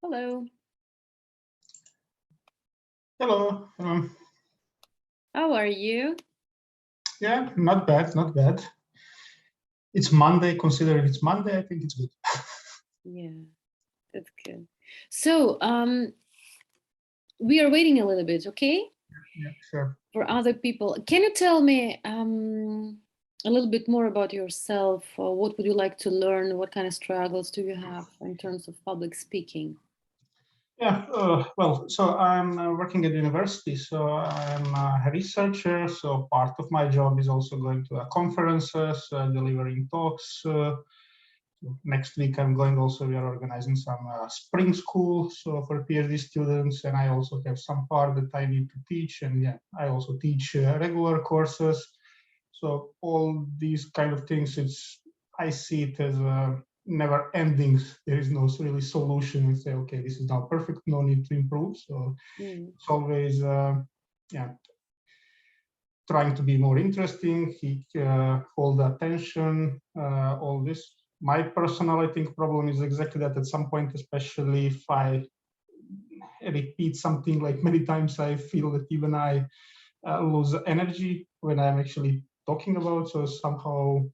Hello. Hello. How are you? Yeah, not bad, not bad. It's Monday. Considering it's Monday, I think it's good. Yeah, that's good. So, we are waiting a little bit, okay? Yeah, sure. For other people. Can you tell me a little bit more about yourself? What would you like to learn? What kind of struggles do you have in terms of public speaking? Yeah, well, so I'm working at university, so I'm a researcher. So part of my job is also going to conferences, delivering talks. Next week, I'm going also, we are organizing some spring school, so for PhD students, and I also have some part that I need to teach. And yeah, I also teach regular courses. So all these kind of things, I see it as never ending. There is no really solution and say, okay, this is now perfect, no need to improve. So it's always, yeah, trying to be more interesting, hold attention, all this. My personal, I think, problem is exactly that at some point, especially if I repeat something like many times, I feel that even I lose energy when I'm actually talking about. So somehow,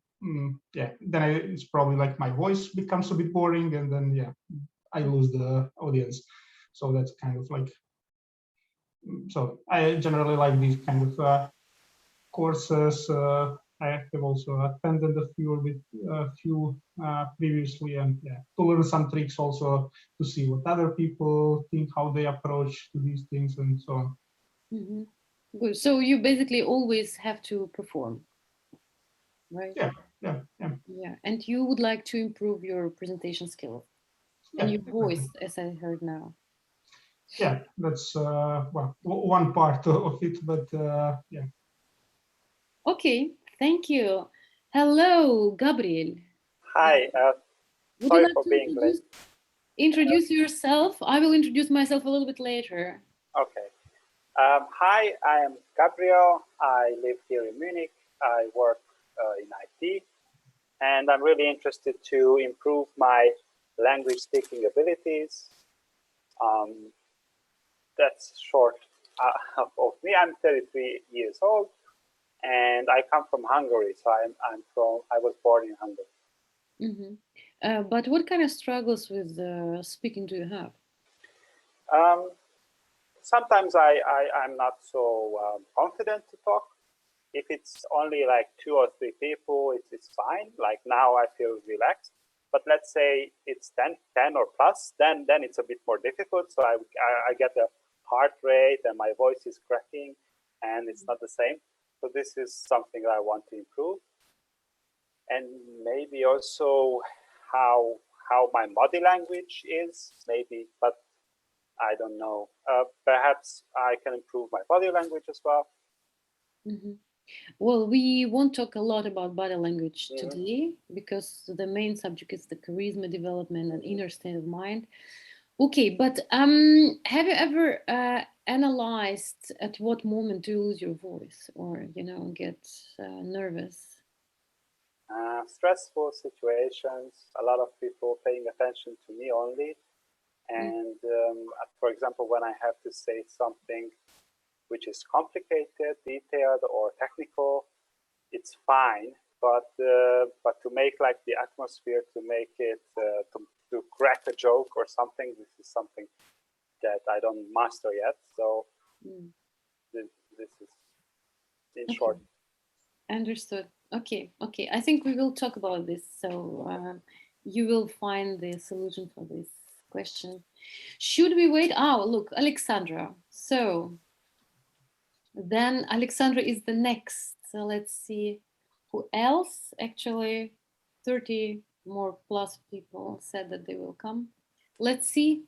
yeah, then it's probably like my voice becomes a bit boring, and then yeah, I lose the audience. So that's kind of like. So I generally like these kind of courses. I have also attended a few previously, and yeah, to learn some tricks also to see what other people think, how they approach to these things, and so on. Mm-hmm. Good. So you basically always have to perform, right? Yeah. Yeah, and you would like to improve your presentation skills and your voice, as I heard now. Yeah, that's well, one part of it, but yeah. Okay, thank you. Hello, Gabriel. Hi, Would you sorry like for to being late. introduce yourself? I will introduce myself a little bit later. Okay. Hi, I am Gabriel. I live here in Munich. I work in IT, and I'm really interested to improve my language speaking abilities. That's short of me. I'm 33 years old, and I come from Hungary. So I was born in Hungary. Mm-hmm. But what kind of struggles with speaking do you have? Sometimes I'm not so confident to talk. If it's only like 2 or 3 people, it's fine. Like now I feel relaxed. But let's say it's 10 or plus, then it's a bit more difficult. So I get a heart rate and my voice is cracking and it's not the same. So this is something that I want to improve. And maybe also how my body language is, maybe, but I don't know. Perhaps I can improve my body language as well. Mm-hmm. Well, we won't talk a lot about body language today because the main subject is the charisma development and inner state of mind. Okay, but have you ever analyzed at what moment do you lose your voice or, get nervous? Stressful situations, a lot of people paying attention to me only. And for example, when I have to say something which is complicated, detailed, or technical, it's fine. But to make like the atmosphere, to make it, to crack a joke or something, this is something that I don't master yet. So this is in short. Understood. Okay. I think we will talk about this. So you will find the solution for this question. Should we wait? Oh, look, Alexandra. So then Alexandra is the next. So let's see who else. Actually, 30 more plus people said that they will come. Let's see.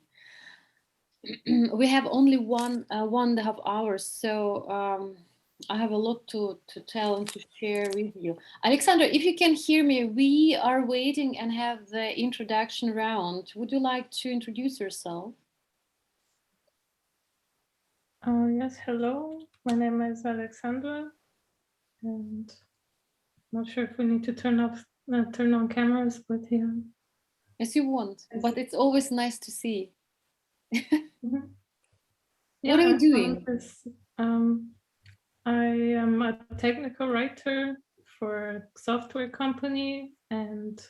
We have only 1.5 hours. So I have a lot to tell and to share with you. Alexandra, if you can hear me, we are waiting and have the introduction round. Would you like to introduce yourself? Yes, hello. My name is Alexandra, and I'm not sure if we need to turn on cameras, but yeah. As you want, but it's always nice to see. Mhm. What are you I doing? found this, I am a technical writer for a software company and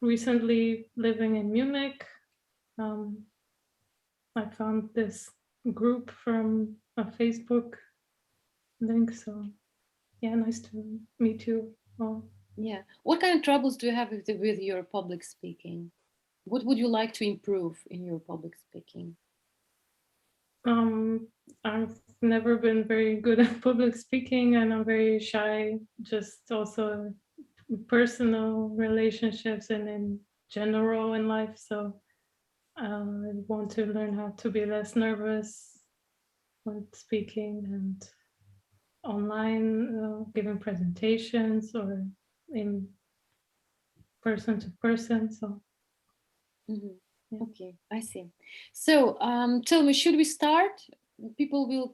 recently living in Munich. I found this group from a Facebook link. So yeah, nice to meet you all. Yeah. What kind of troubles do you have with your public speaking? What would you like to improve in your public speaking? I've never been very good at public speaking and I'm very shy, just also personal relationships and in general in life. So I want to learn how to be less nervous when speaking and online, giving presentations or in person to person. So Mhm. yeah. Okay, I see. So tell me, should we start? People will,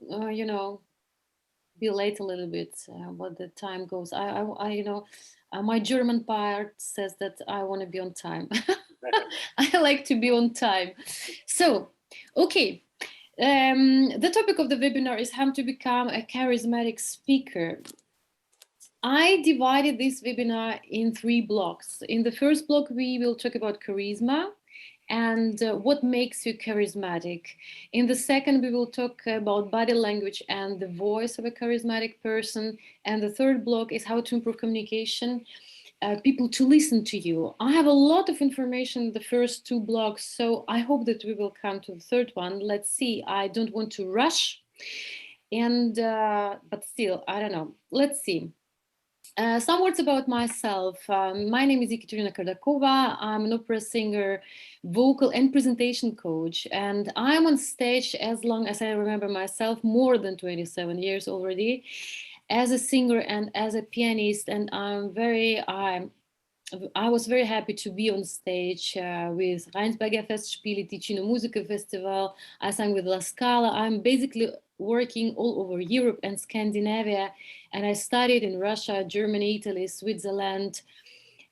be late a little bit, but the time goes. My German part says that I want to be on time. I like to be on time. So, okay. The topic of the webinar is how to become a charismatic speaker. I divided this webinar in 3 blocks. In the first block, we will talk about charisma and what makes you charismatic. In the second, we will talk about body language and the voice of a charismatic person. And the third block is how to improve communication, people to listen to you. I have a lot of information in the first 2 blocks, so I hope that we will come to the third one. Let's see. I don't want to rush, and but still, I don't know. Let's see. Some words about myself. My name is Ekaterina Kardakova. I'm an opera singer, vocal and presentation coach, and I'm on stage as long as I remember myself, more than 27 years already, as a singer and as a pianist. And I was very happy to be on stage with Rheinsberger Festspiele, Ticino Musica Festival. I sang with La Scala. I'm basically working all over Europe and Scandinavia. And I studied in Russia, Germany, Italy, Switzerland,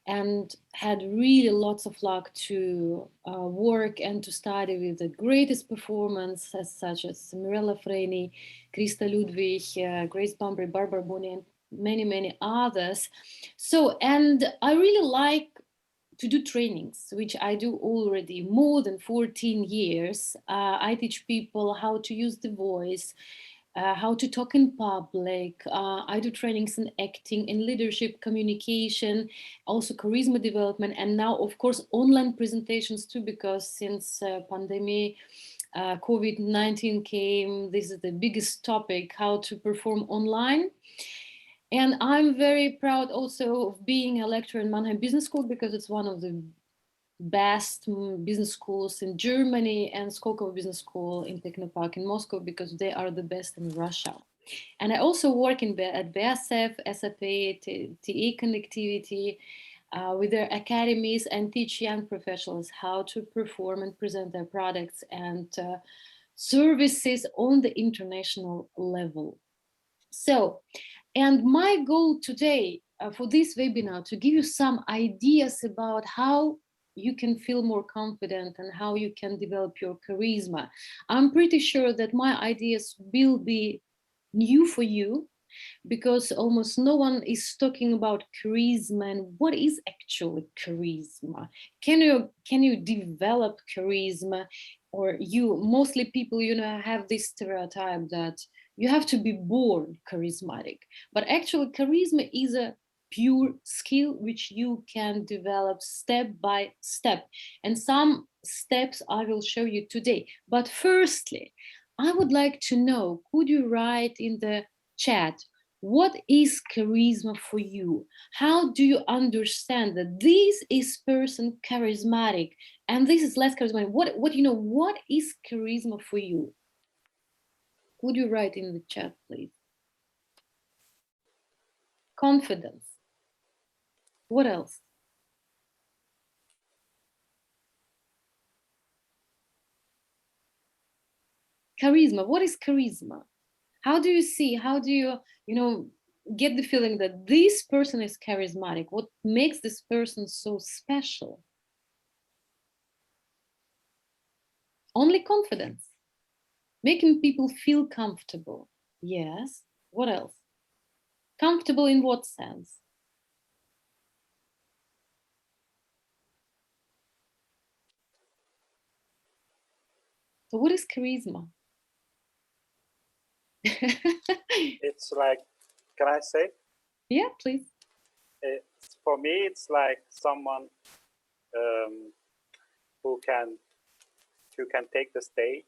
and had really lots of luck to work and to study with the greatest performers, such as Mirella Freni, Krista Ludwig, Grace Bumbry, Barbara Boni, and many, many others. So, and I really like to do trainings, which I do already more than 14 years. I teach people how to use the voice, how to talk in public. I do trainings in acting, in leadership, communication, also charisma development, and now, of course, online presentations too, because since pandemic, COVID-19 came, this is the biggest topic, how to perform online. And I'm very proud also of being a lecturer in Mannheim Business School, because it's one of the best business schools in Germany, and Skolkovo Business School in Technopark in Moscow, because they are the best in Russia. And I also work at BASF, SAP, TE Connectivity, with their academies, and teach young professionals how to perform and present their products and services on the international level. So, and my goal today for this webinar to give you some ideas about how you can feel more confident and how you can develop your charisma. I'm pretty sure that my ideas will be new for you, because almost no one is talking about charisma and what is actually charisma. Can you develop charisma? Or you, mostly people, have this stereotype that you have to be born charismatic, but actually charisma is a pure skill which you can develop step by step, and some steps I will show you today. But firstly, I would like to know, could you write in the chat, what is charisma for you? How do you understand that this is person charismatic and this is less charismatic? What is charisma for you? Could you write in the chat, please? Confidence. What else? Charisma. What is charisma? How do you see? How do you, get the feeling that this person is charismatic? What makes this person so special? Only confidence. Making people feel comfortable. Yes. What else? Comfortable in what sense? So what is charisma? It's like, can I say? Yeah, please. For me, it's like someone who can take the stage.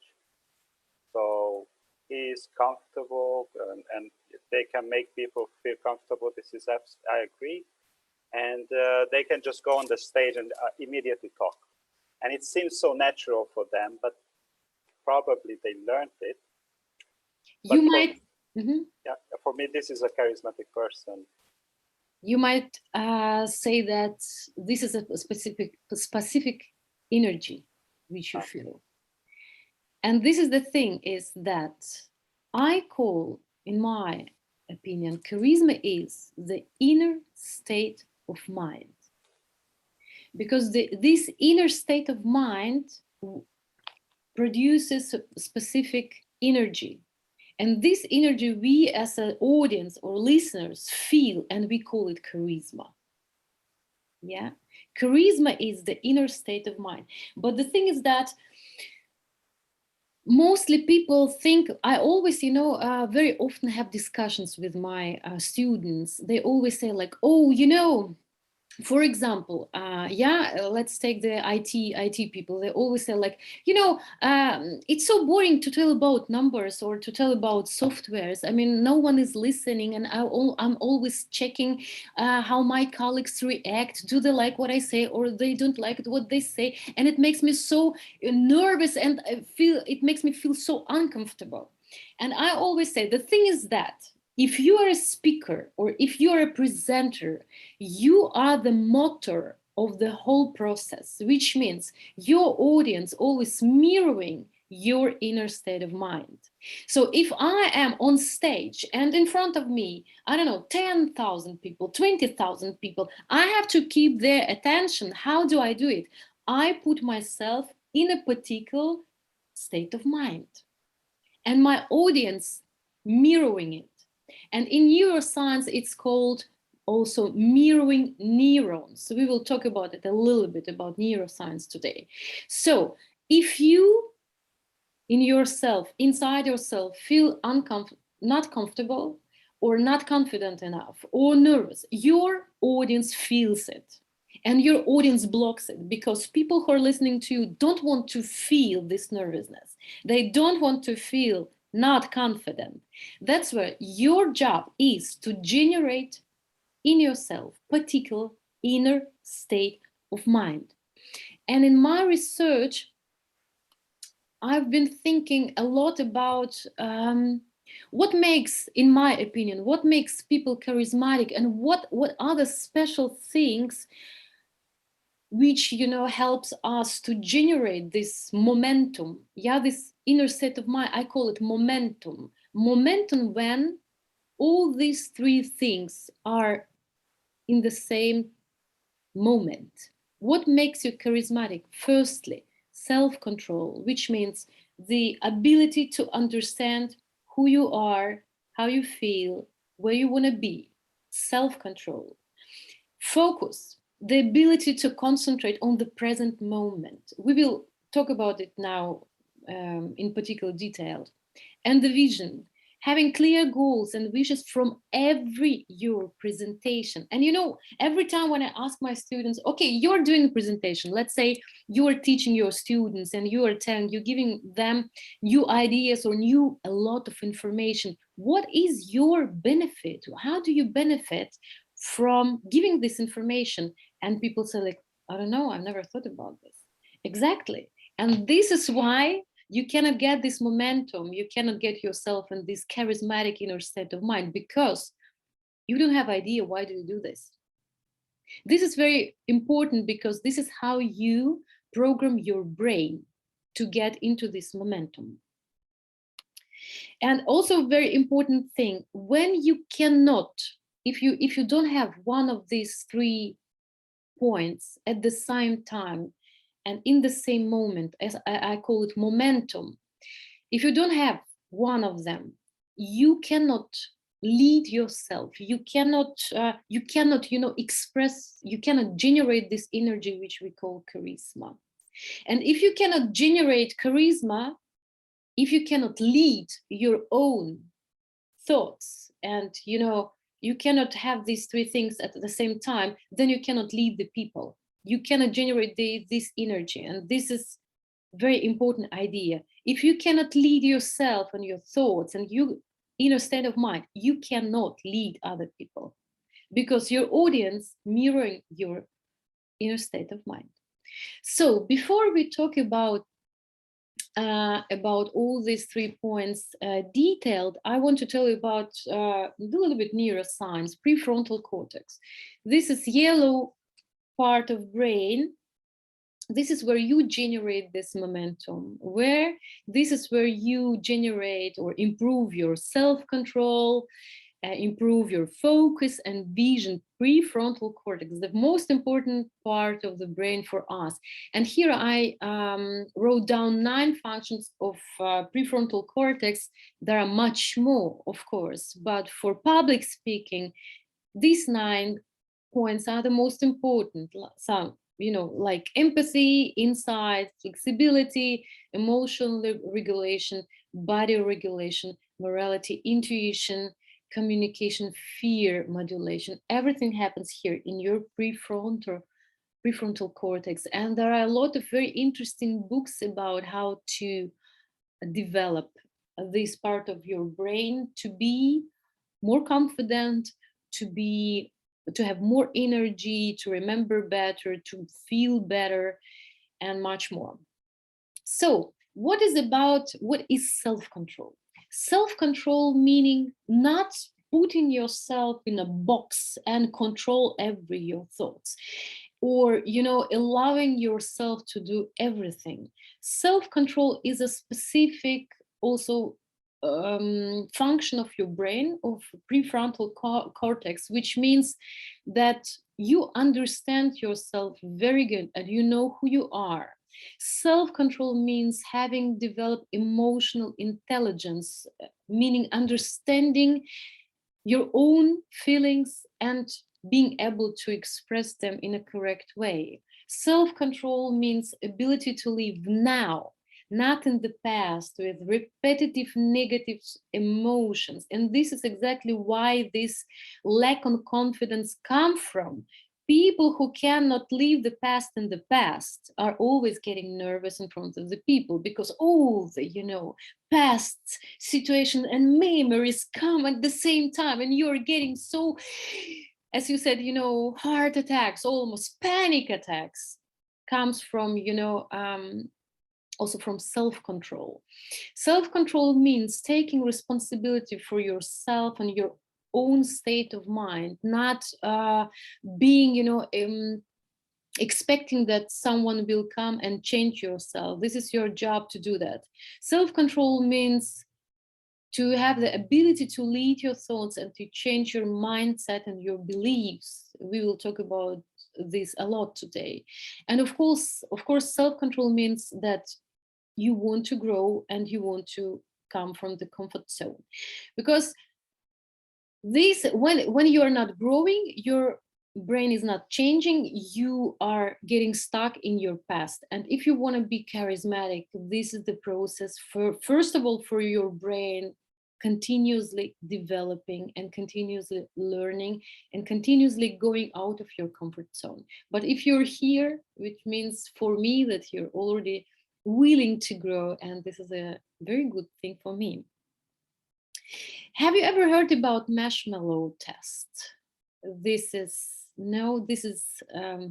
So he is comfortable, and they can make people feel comfortable. This is, I agree. And they can just go on the stage and immediately talk. And it seems so natural for them, but probably they learned it. You But might... Yeah, for me, this is a charismatic person. You might say that this is a specific energy which you feel. And this is the thing, is that I call, in my opinion, charisma is the inner state of mind. Because this inner state of mind produces a specific energy. And this energy we as an audience or listeners feel, and we call it charisma. Yeah, charisma is the inner state of mind. But the thing is that mostly people think, I always, very often have discussions with my students. They always say like, oh, for example, let's take the IT people. They always say like, it's so boring to tell about numbers or to tell about softwares. I mean, no one is listening, and I'm always checking how my colleagues react. Do they like what I say, or they don't like what they say? And it makes me so nervous, and it makes me feel so uncomfortable. And I always say, the thing is that if you are a speaker or if you are a presenter, you are the motor of the whole process, which means your audience always mirroring your inner state of mind. So if I am on stage and in front of me, I don't know, 10,000 people, 20,000 people, I have to keep their attention. How do I do it? I put myself in a particular state of mind and my audience mirroring it. And in neuroscience, it's called also mirroring neurons. So we will talk about it a little bit about neuroscience today. So if you in yourself, inside yourself, feel not comfortable or not confident enough or nervous, your audience feels it. And your audience blocks it because people who are listening to you don't want to feel this nervousness. They don't want to feel not confident. That's where your job is to generate in yourself particular inner state of mind. And in my research, I've been thinking a lot about what makes, in my opinion, what makes people charismatic, and what are the special things which helps us to generate this momentum. Yeah, this inner state of mind, I call it momentum. Momentum when all these three things are in the same moment. What makes you charismatic? Firstly, self-control, which means the ability to understand who you are, how you feel, where you want to be. Self-control. Focus, the ability to concentrate on the present moment. We will talk about it now in particular detail. And the vision, having clear goals and wishes from every your presentation. And every time when I ask my students, okay, you're doing a presentation, let's say you are teaching your students and you're giving them new ideas or a lot of information. What is your benefit? How do you benefit from giving this information? And people say like, I don't know, I've never thought about this. Exactly. And this is why you cannot get this momentum. You cannot get yourself in this charismatic inner state of mind because you don't have idea why do you do this. This is very important because this is how you program your brain to get into this momentum. And also very important thing, when you cannot, if you don't have one of these 3 points at the same time, and in the same moment, as I call it momentum. If you don't have one of them, you cannot lead yourself. You cannot, express, you cannot generate this energy, which we call charisma. And if you cannot generate charisma, if you cannot lead your own thoughts, and you cannot have these three things at the same time, then you cannot lead the people. You cannot generate this energy. And this is very important idea. If you cannot lead yourself and your thoughts and your inner state of mind, you cannot lead other people, because your audience mirroring your inner state of mind. So before we talk about all these 3 points detailed, I want to tell you about a little bit neuroscience, prefrontal cortex. This is yellow part of brain. This is where you generate this momentum, this is where you generate or improve your self-control, improve your focus and vision. Prefrontal cortex, the most important part of the brain for us. And here I wrote down 9 functions of prefrontal cortex. There are much more, of course, but for public speaking, these 9 points are the most important. So, like empathy, insight, flexibility, emotional regulation, body regulation, morality, intuition, communication, fear modulation. Everything happens here in your prefrontal cortex. And there are a lot of very interesting books about how to develop this part of your brain to be more confident, to have more energy, to remember better, to feel better, and much more. So what is self-control? Self-control meaning not putting yourself in a box and control your thoughts, or allowing yourself to do everything. Self-control is a specific also function of your brain, of prefrontal cortex, which means that you understand yourself very good and you know who you are. Self-control means having developed emotional intelligence, meaning understanding your own feelings and being able to express them in a correct way. Self-control means ability to live now, not in the past, with repetitive negative emotions. And this is exactly why this lack of confidence comes from. People who cannot leave the past in the past are always getting nervous in front of the people, because all the past situation and memories come at the same time, and you're getting so, as you said, heart attacks, almost panic attacks, comes from also from self-control. Self-control means taking responsibility for yourself and your own state of mind, not being, expecting that someone will come and change yourself. This is your job to do that. Self-control means to have the ability to lead your thoughts and to change your mindset and your beliefs. We will talk about this a lot today. And of course, self-control means that you want to grow and you want to come from the comfort zone, because this, when you are not growing, your brain is not changing, you are getting stuck in your past. And if you want to be charismatic, this is the process for, first of all, for your brain continuously developing and continuously learning and continuously going out of your comfort zone. But if you're here, which means for me that you're already willing to grow, and this is a very good thing for me. Have you ever heard about marshmallow test? This is a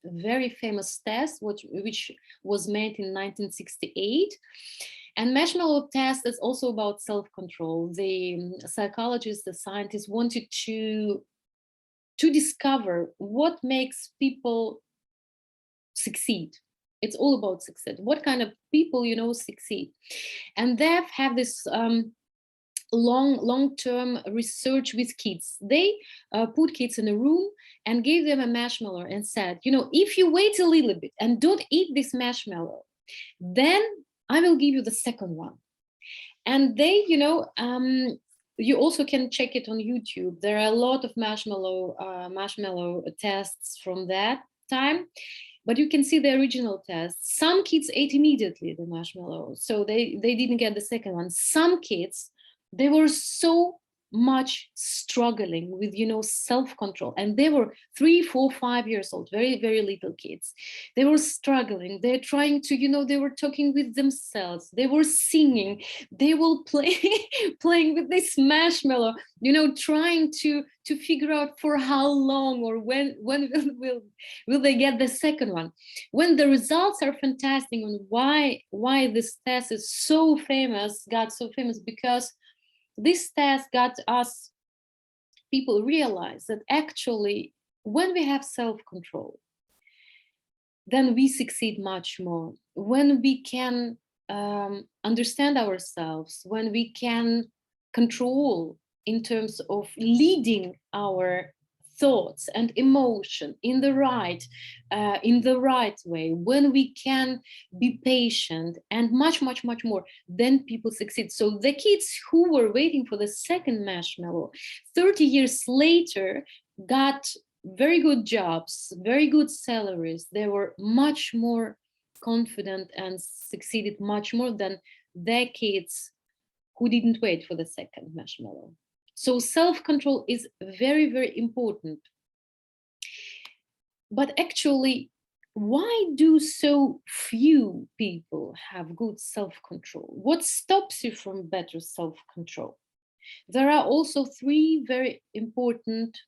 very famous test which was made in 1968. And marshmallow test is also about self-control. The psychologists, the scientists wanted to discover what makes people succeed. It's all about success. What kind of people, succeed? And they have this long-term research with kids. They put kids in a room and gave them a marshmallow and said, if you wait a little bit and don't eat this marshmallow, then I will give you the second one. And they, you also can check it on YouTube. There are a lot of marshmallow tests from that time, but you can see the original tests. Some kids ate immediately the marshmallow, so they didn't get the second one. Some kids, they were so much struggling with, self-control, and they were 3, 4, 5 years old, very, very little kids. They were struggling. They're trying to, they were talking with themselves. They were singing. They were playing with this marshmallow, trying to figure out for how long or when will they get the second one. When the results are fantastic, and why this test is so famous, got so famous, because this test got us people realize that actually when we have self-control, then we succeed much more. When we can understand ourselves, when we can control in terms of leading our thoughts and emotion in the right way, when we can be patient and much more, then people succeed. So the kids who were waiting for the second marshmallow 30 years later got very good jobs, very good salaries. They were much more confident and succeeded much more than the kids who didn't wait for the second marshmallow. So self-control is very, very important. But actually, why do so few people have good self-control? What stops you from better self-control? There are also 3 very important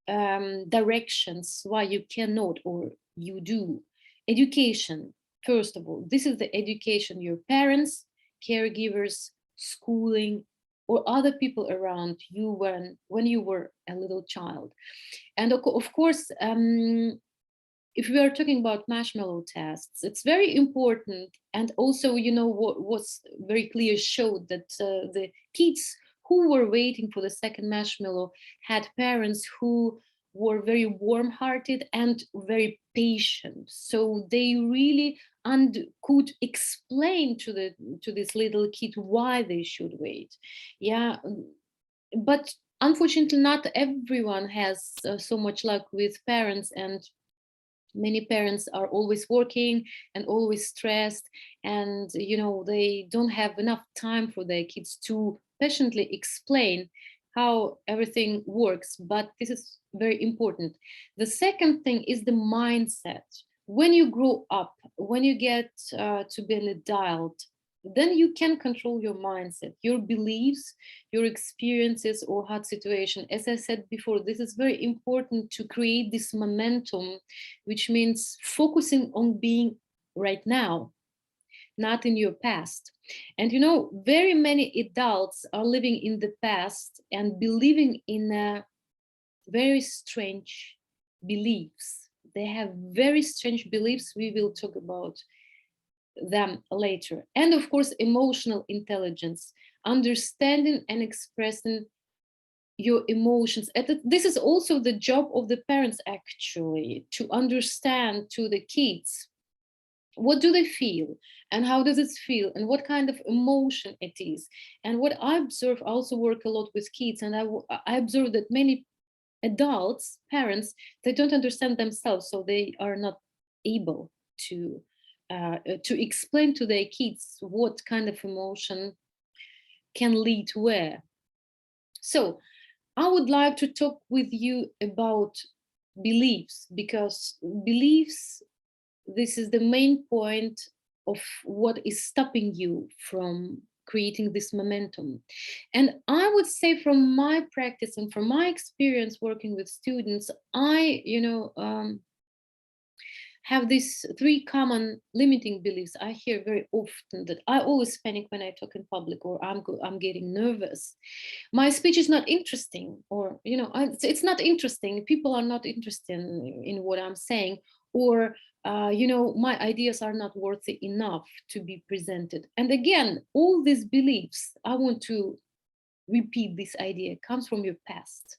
directions why you cannot, or you do. Education, first of all. This is the education your parents, caregivers, schooling, or other people around you when you were a little child. And of course, if we are talking about marshmallow tests, it's very important. And also, what was very clear showed that the kids who were waiting for the second marshmallow had parents who were very warm-hearted and very patient. So they really could explain to this little kid why they should wait. Yeah, but unfortunately, not everyone has so much luck with parents, and many parents are always working and always stressed, and they don't have enough time for their kids to patiently explain how everything works. But this is very important. The second thing is the mindset. When you grow up, when you get to be an adult, then you can control your mindset, your beliefs, your experiences or hard situation. As I said before, this is very important to create this momentum, which means focusing on being right now, not in your past. And very many adults are living in the past and believing in very strange beliefs. They have very strange beliefs. We will talk about them later. And of course, emotional intelligence, understanding and expressing your emotions. This is also the job of the parents, actually, to understand to the kids what do they feel and how does it feel and what kind of emotion it is. And what I observe, I also work a lot with kids, and I observe that many adults, parents, they don't understand themselves, so they are not able to explain to their kids what kind of emotion can lead where. So I would like to talk with you about beliefs, because beliefs, this is the main point of what is stopping you from creating this momentum. And I would say, from my practice and from my experience working with students, I have these 3 common limiting beliefs I hear very often, that I always panic when I talk in public, or I'm getting nervous. My speech is not interesting, or it's not interesting. People are not interested in what I'm saying, or my ideas are not worthy enough to be presented. And again, all these beliefs, I want to repeat this idea, comes from your past.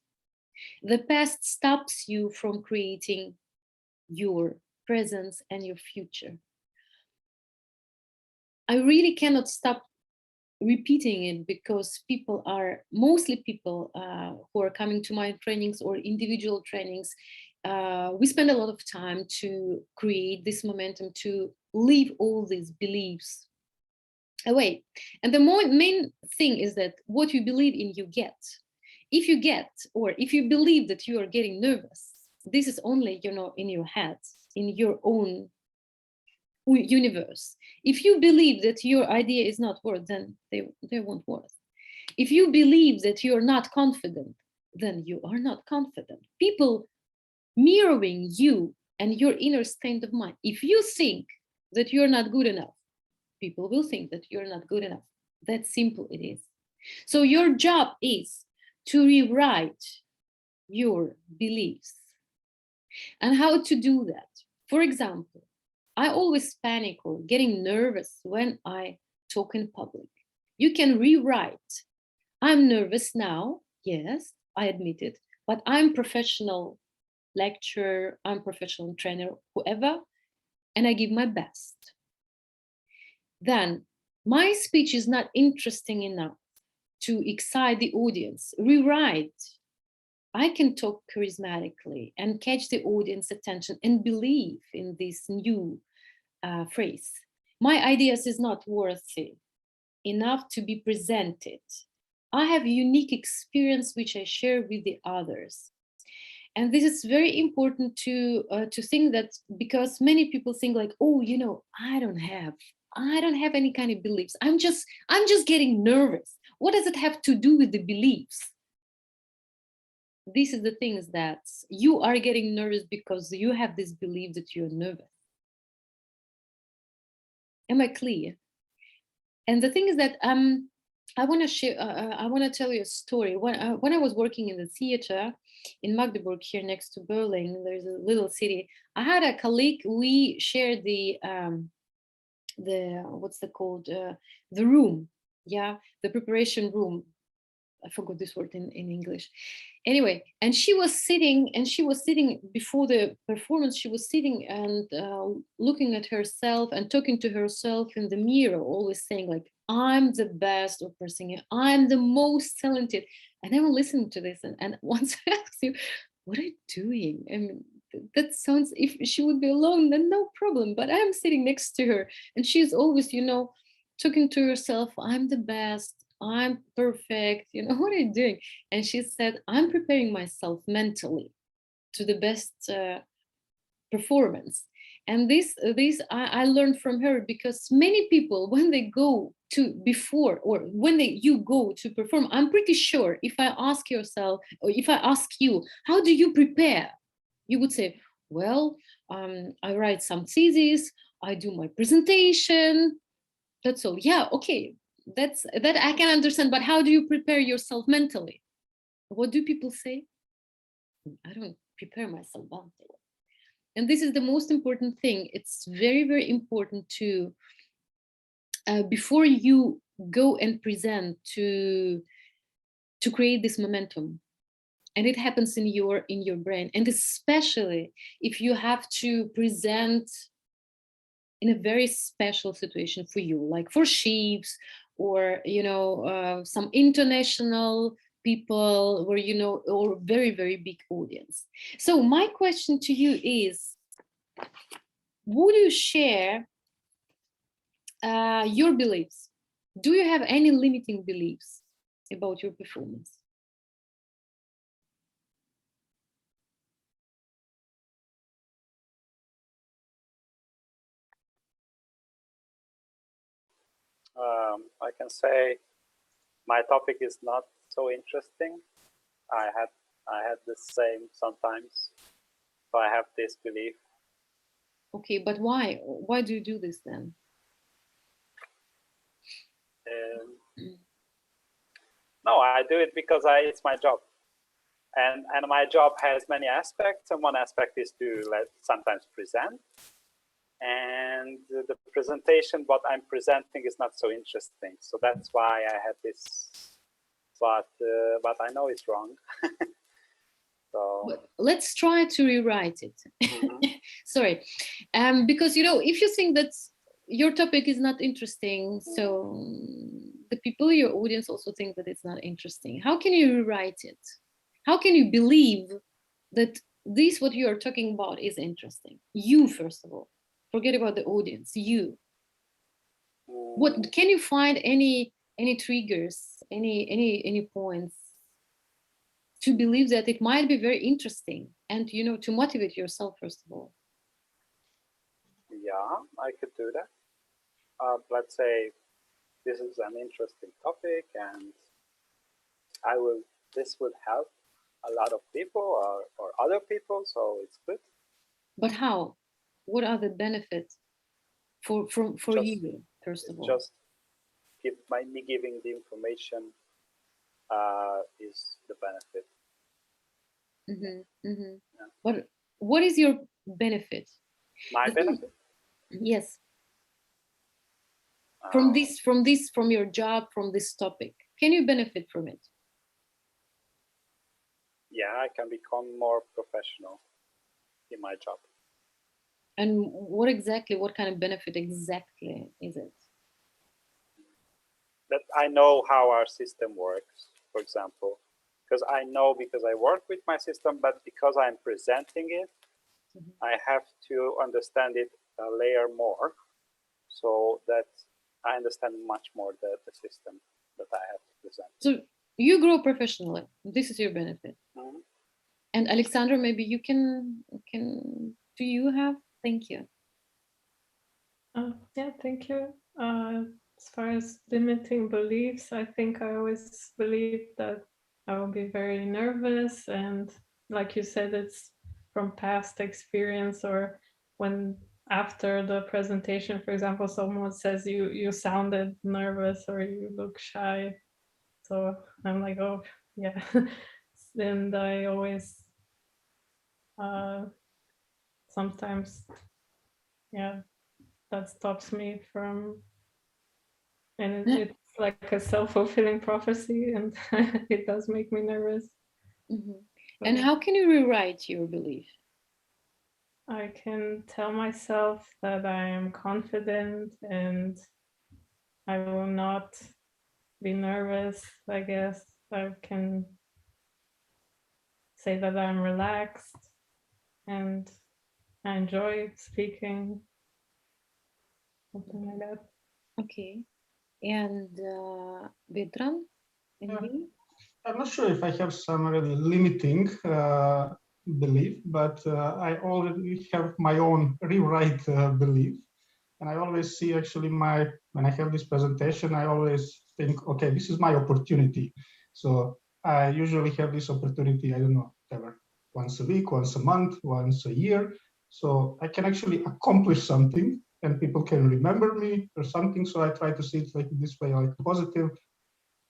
The past stops you from creating your presence and your future. I really cannot stop repeating it because mostly people who are coming to my trainings or individual trainings, we spend a lot of time to create this momentum, to leave all these beliefs away. And the main thing is that what you believe in, you get. If you believe that you are getting nervous, this is only, in your head, in your own universe. If you believe that your idea is not worth, then they won't work. If you believe that you're not confident, then you are not confident. People mirroring you and your inner state of mind. If you think that you're not good enough, people will think that you're not good enough. That simple it is. So your job is to rewrite your beliefs. And how to do that? For example, I always panic or getting nervous when I talk in public. You can rewrite. I'm nervous now. Yes, I admit it. But I'm professional lecturer, I'm professional trainer, whoever, and I give my best. Then my speech is not interesting enough to excite the audience. Rewrite. I can talk charismatically and catch the audience attention and believe in this new phrase. My ideas is not worthy enough to be presented. I have a unique experience which I share with the others. And this is very important to think that, because many people think like, oh, I don't have any kind of beliefs. I'm just getting nervous. What does it have to do with the beliefs? This is the things that you are getting nervous because you have this belief that you're nervous. Am I clear? And the thing is that I want to share. I want to tell you a story. When I was working in the theater in Magdeburg, here next to Berlin, there's a little city. I had a colleague. We shared the what's it called? The room. Yeah, the preparation room. I forgot this word in English. Anyway, and she was sitting before the performance. She was sitting and looking at herself and talking to herself in the mirror, always saying like, I'm the best opera singer. I'm the most talented. And I was listening to this. And once I asked you, what are you doing? I mean, that sounds, if she would be alone, then no problem. But I'm sitting next to her and she's always, talking to herself, I'm the best. I'm perfect. What are you doing? And she said, I'm preparing myself mentally to the best performance. And this I learned from her, because many people, when they go to before, or when you go to perform, I'm pretty sure if I ask yourself, or if I ask you, how do you prepare? You would say, well, I write some thesis, I do my presentation. That's all. Yeah, okay. That I can understand, but how do you prepare yourself mentally? What do people say? I don't prepare myself mentally. And this is the most important thing. It's very, very important to, before you go and present, to create this momentum. And it happens in your brain. And especially if you have to present in a very special situation for you, like for chiefs, or some international people, where or very, very big audience. So my question to you is, would you share your beliefs? Do you have any limiting beliefs about your performance? I can say my topic is not so interesting. I had the same sometimes. So I have this belief. Okay, but why? Why do you do this then? No, I do it because it's my job. And my job has many aspects. And one aspect is to sometimes present. And the presentation, what I'm presenting is not so interesting. So that's why I had this but I know it's wrong. So But let's try to rewrite it. mhm. Sorry, because if you think that your topic is not interesting, so the people, your audience, also think that it's not interesting. How can you rewrite it? How can you believe that this what you are talking about is interesting? You, first of all, forget about the audience. You, what can you find any triggers, any points to believe that it might be very interesting, and to motivate yourself, first of all? Yeah, I could do that. Let's say this is an interesting topic, and this would help a lot of people or other people, so it's good. But how? What are the benefits for Just- you, first of all? Just me giving the information is the benefit. Yeah. But what is your benefit? My benefit? Yes. From your job, from this topic, can you benefit from it? Yeah, I can become more professional in my job. And what kind of benefit exactly is it? That I know how our system works, for example, because I work with my system, but because I'm presenting it, I have to understand it a layer more, so that I understand much more the system that I have to present. So you grow professionally. This is your benefit. Mhm. And Alexandra, maybe you can. Do you have? Thank you. Yeah, thank you. As far as limiting beliefs, I think I always believed that I will be very nervous, and like you said, it's from past experience, or when after the presentation, for example, someone says you sounded nervous or you look shy. So I'm like, oh yeah. And I always sometimes, yeah, that stops me from, and it's like a self-fulfilling prophecy, and it does make me nervous. And how can you rewrite your belief? I can tell myself that I am confident and I will not be nervous. I guess I can say that I'm relaxed and I enjoy speaking, something like that. Okay. And Vedran, and you? I'm not sure if I have some really limiting belief, but I already have my own rewrite belief. And I always see actually when I have this presentation, I always think, okay, this is my opportunity. So I usually have this opportunity, I don't know, whatever, once a week, once a month, once a year. So I can actually accomplish something and people can remember me or something. So I try to see it like this way, like positive.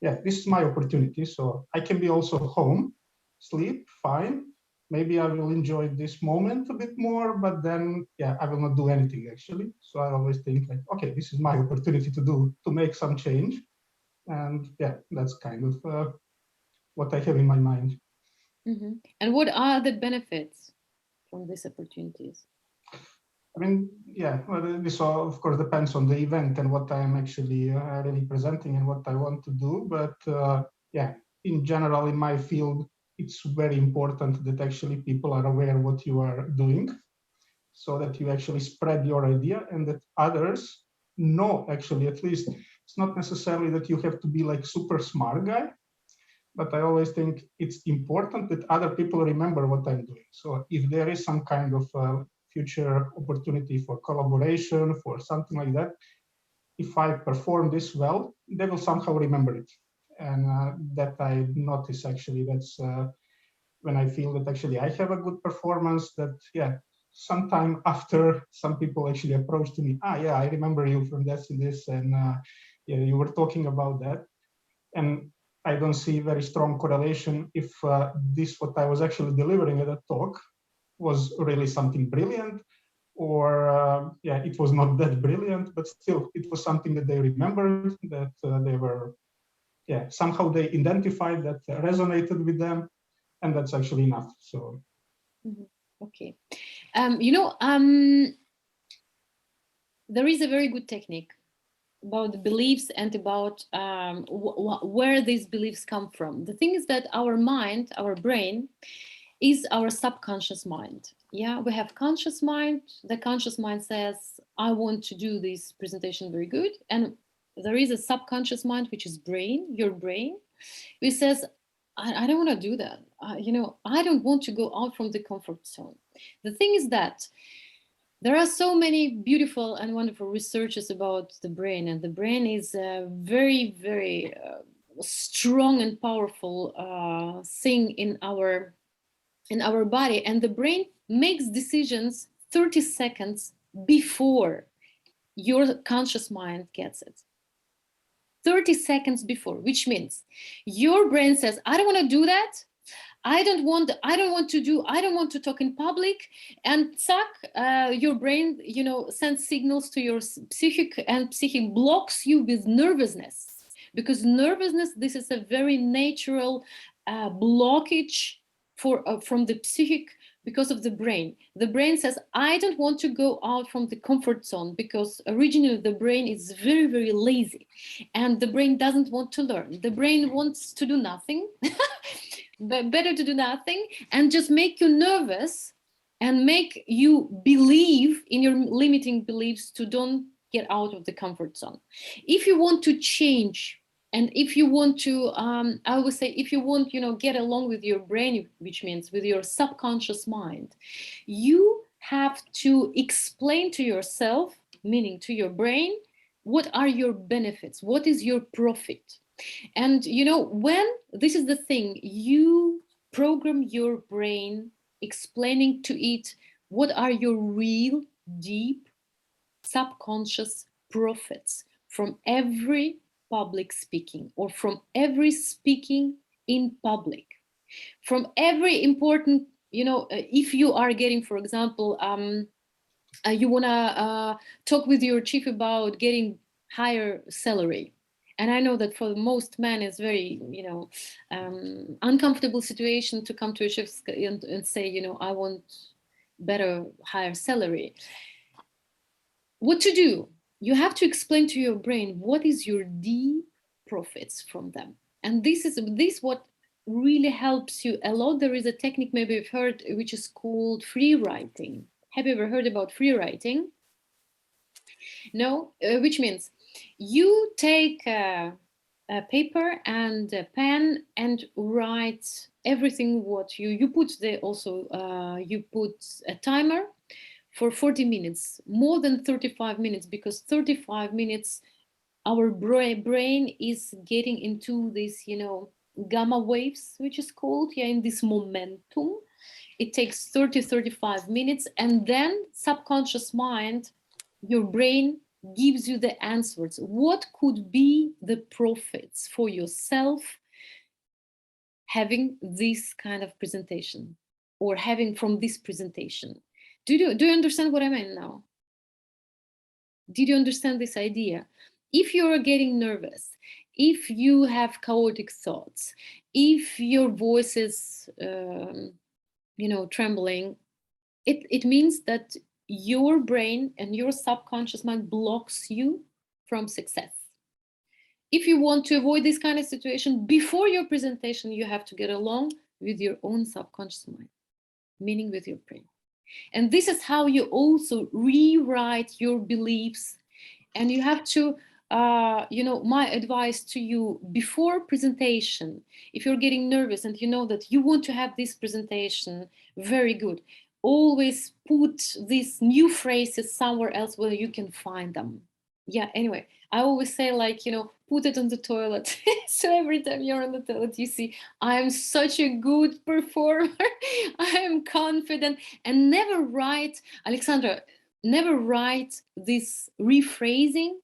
Yeah, this is my opportunity. So I can be also home, sleep, fine. Maybe I will enjoy this moment a bit more, but then, yeah, I will not do anything actually. So I always think like, okay, this is my opportunity to make some change. And yeah, that's kind of what I have in my mind. And what are the benefits from these opportunities? I mean, yeah, well, this all, of course, depends on the event and what I'm actually really presenting and what I want to do. But yeah, in general, in my field, it's very important that actually people are aware what you are doing, so that you actually spread your idea and that others know. Actually, at least it's not necessarily that you have to be like super smart guy, but I always think it's important that other people remember what I'm doing. So if there is some kind of future opportunity for collaboration, for something like that, if I perform this well, they will somehow remember it. And that I notice actually, that's when I feel that actually I have a good performance, that, yeah, sometime after some people actually approach to me, yeah, I remember you from this and this, and yeah, you were talking about that. And I don't see very strong correlation if this, what I was actually delivering at a talk, was really something brilliant, or yeah, it was not that brilliant, but still it was something that they remembered, that they were yeah, somehow they identified that resonated with them, and that's actually enough. So okay, there is a very good technique about the beliefs and about where these beliefs come from. The thing is that our mind, our brain, is our subconscious mind. Yeah, we have conscious mind. The conscious mind says, I want to do this presentation very good. And there is a subconscious mind, which is brain, your brain, which says, I don't want to do that. I don't want to go out from the comfort zone. The thing is that there are so many beautiful and wonderful researches about the brain, and the brain is a very, very strong and powerful thing in our body, and the brain makes decisions 30 seconds before your conscious mind gets it. 30 seconds before, which means your brain says, I don't want to do that. I don't want to talk in public, and your brain, sends signals to your psychic, and psychic blocks you with nervousness, because nervousness, this is a very natural blockage from the psychic, because of the brain. The brain says, I don't want to go out from the comfort zone, because originally the brain is very, very lazy, and the brain doesn't want to learn. The brain wants to do nothing. But better to do nothing and just make you nervous and make you believe in your limiting beliefs to don't get out of the comfort zone. If you want to change, and if you want to, I would say, if you want, get along with your brain, which means with your subconscious mind, you have to explain to yourself, meaning to your brain, what are your benefits? What is your profit? And when this is the thing, you program your brain explaining to it what are your real deep subconscious profits from every public speaking, or from every speaking in public, from every important, if you are getting, for example, you want to talk with your chief about getting higher salary. And I know that for most men, it's very, uncomfortable situation to come to a chef and say, I want better, higher salary. What to do? You have to explain to your brain what is your deep profits from them. And this what really helps you a lot. There is a technique, maybe you've heard, which is called free writing. Have you ever heard about free writing? No, which means you take a paper and a pen and write everything what you put there. Also, you put a timer for 40 minutes, more than 35 minutes, because 35 minutes, our brain is getting into this, gamma waves, which is called, in this momentum. It takes 35 minutes, and then subconscious mind, your brain gives you the answers. What could be the profits for yourself having this kind of presentation, or having from this presentation? Do you understand what I mean now? Did you understand this idea? If you're getting nervous, if you have chaotic thoughts, if your voice is trembling, it means that your brain and your subconscious mind blocks you from success. If you want to avoid this kind of situation before your presentation, you have to get along with your own subconscious mind, meaning with your brain. And this is how you also rewrite your beliefs. And you have to, my advice to you before presentation, if you're getting nervous and you know that you want to have this presentation very good, always put these new phrases somewhere else where you can find them. Yeah, anyway, I always say, put it on the toilet. So every time you're on the toilet, you see, I'm such a good performer. I am confident. And never write, Alexandra, never write this rephrasing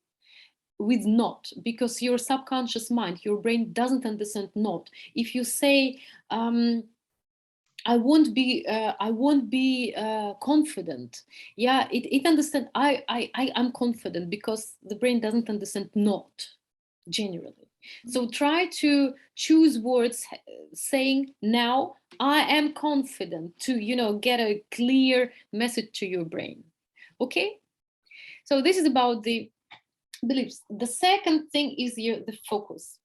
with not, because your subconscious mind, your brain doesn't understand not. If you say, I won't be confident. Yeah, it understands I'm confident, because the brain doesn't understand not generally. So try to choose words saying, now I am confident, to, get a clear message to your brain. Okay? So this is about the beliefs. The second thing is the focus.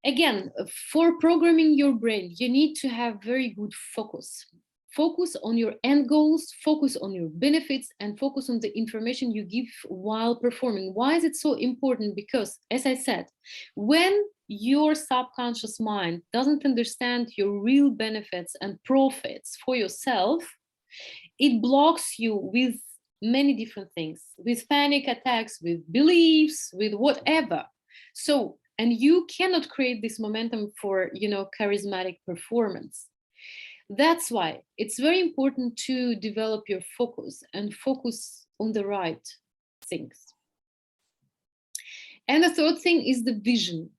Again, for programming your brain, you need to have very good focus. Focus on your end goals, focus on your benefits, and focus on the information you give while performing. Why is it so important? Because, as I said, when your subconscious mind doesn't understand your real benefits and profits for yourself, it blocks you with many different things, with panic attacks, with beliefs, with whatever. So, and you cannot create this momentum for, charismatic performance. That's why it's very important to develop your focus and focus on the right things. And the third thing is the vision.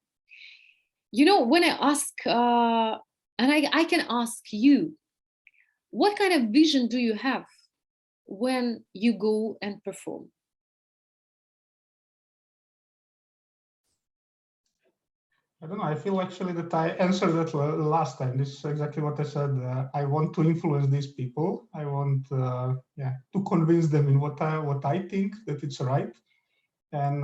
When I ask, and I can ask you, what kind of vision do you have when you go and perform? I don't know. I feel actually that I answered that last time. This is exactly what I said. I want to influence these people. I want, to convince them in what I think that it's right. And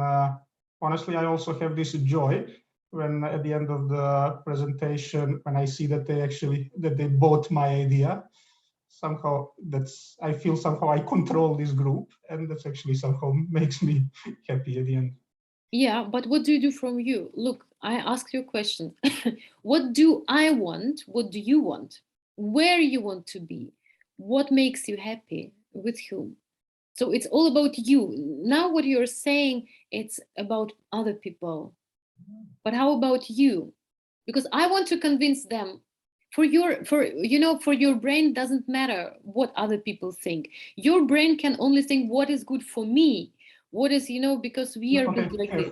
honestly, I also have this joy when at the end of the presentation, when I see that they bought my idea. Somehow I feel somehow I control this group, and that's actually somehow makes me happy at the end. Yeah, but what do you do from you? Look, I asked you a question. What do I want? What do you want? Where you want to be? What makes you happy? With whom? So it's all about you. Now what you're saying, it's about other people. But how about you? Because I want to convince them. For your brain doesn't matter what other people think. Your brain can only think what is good for me. What is, because we are Okay, built like this.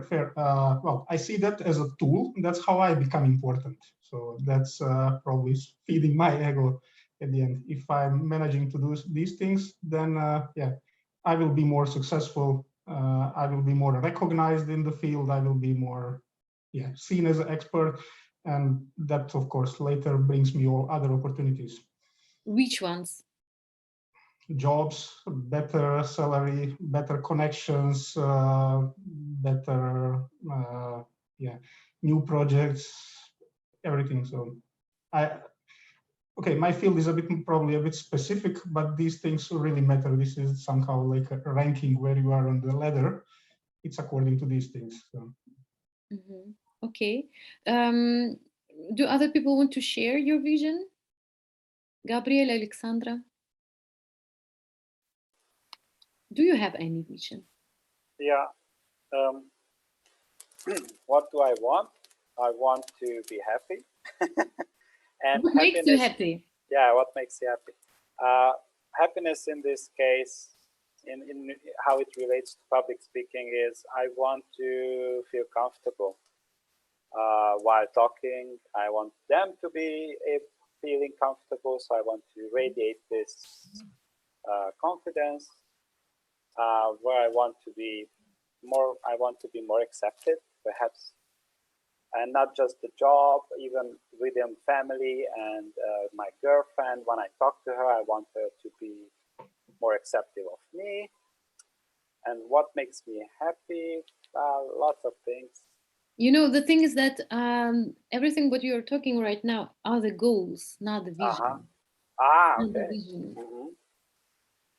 fair. Well, I see that as a tool. That's how I become important. So that's probably feeding my ego at the end. If I'm managing to do these things, then I will be more successful. I will be more recognized in the field. I will be more seen as an expert. And that, of course, later brings me all other opportunities. Which ones? Jobs, better salary, better connections, better new projects, everything. So my field is probably a bit specific, but these things really matter. This is somehow like a ranking where you are on the ladder. It's according to these things. So. Mm-hmm. Okay. Do other people want to share your vision? Gabriel, Alexandra? Do you have any vision? Yeah. What do I want? I want to be happy. And what makes you happy? Yeah, what makes you happy? Happiness in this case, in how it relates to public speaking, is I want to feel comfortable while talking. I want them to be feeling comfortable, so I want to radiate this confidence. Where I want to be more accepted, perhaps, and not just the job, even within family and my girlfriend. When I talk to her, I want her to be more accepting of me. And what makes me happy? Lots of things. The thing is that everything what you're talking right now are the goals, not the vision. Okay. The vision. Mm-hmm.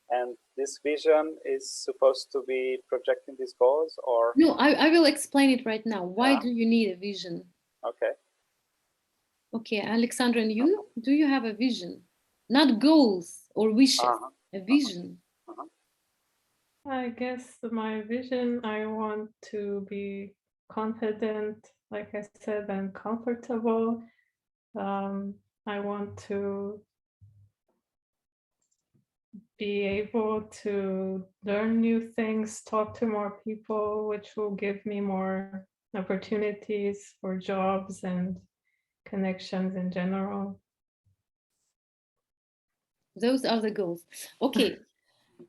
And this vision is supposed to be projecting these goals, or? No, I will explain it right now. Why do you need a vision? Okay. Okay, Alexandra, and you? Do you have a vision? Not goals or wishes, a vision. I guess my vision, I want to be confident, like I said, and comfortable. I want to be able to learn new things, talk to more people, which will give me more opportunities for jobs and connections in general. Those are the goals. Okay.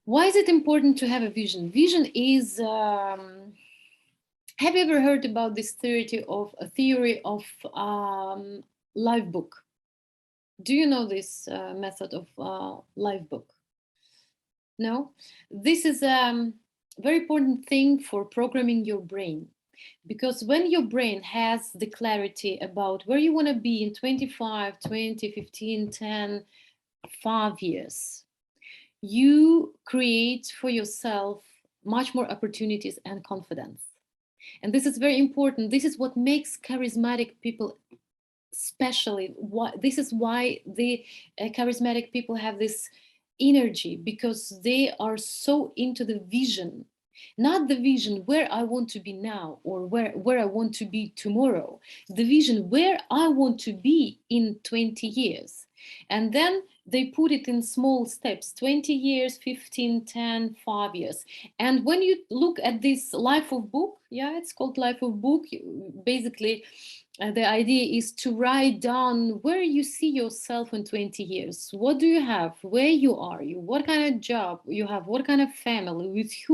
Why is it important to have a vision? Vision is Have you ever heard about this theory of life book? Do you know this method of life book? No? This is a very important thing for programming your brain. Because when your brain has the clarity about where you want to be in 25, 20, 15, 10, 5 years, you create for yourself much more opportunities and confidence. And this is very important. This is what makes charismatic people especially. This is why the charismatic people have this energy, because they are so into the vision, not the vision where I want to be now or where I want to be tomorrow, the vision where I want to be in 20 years. And then they put it in small steps, 20 years, 15, 10, 5 years. And when you look at this life of book, yeah, it's called life of book. Basically, the idea is to write down where you see yourself in 20 years. What do you have? Where you are? What kind of job you have? What kind of family? With who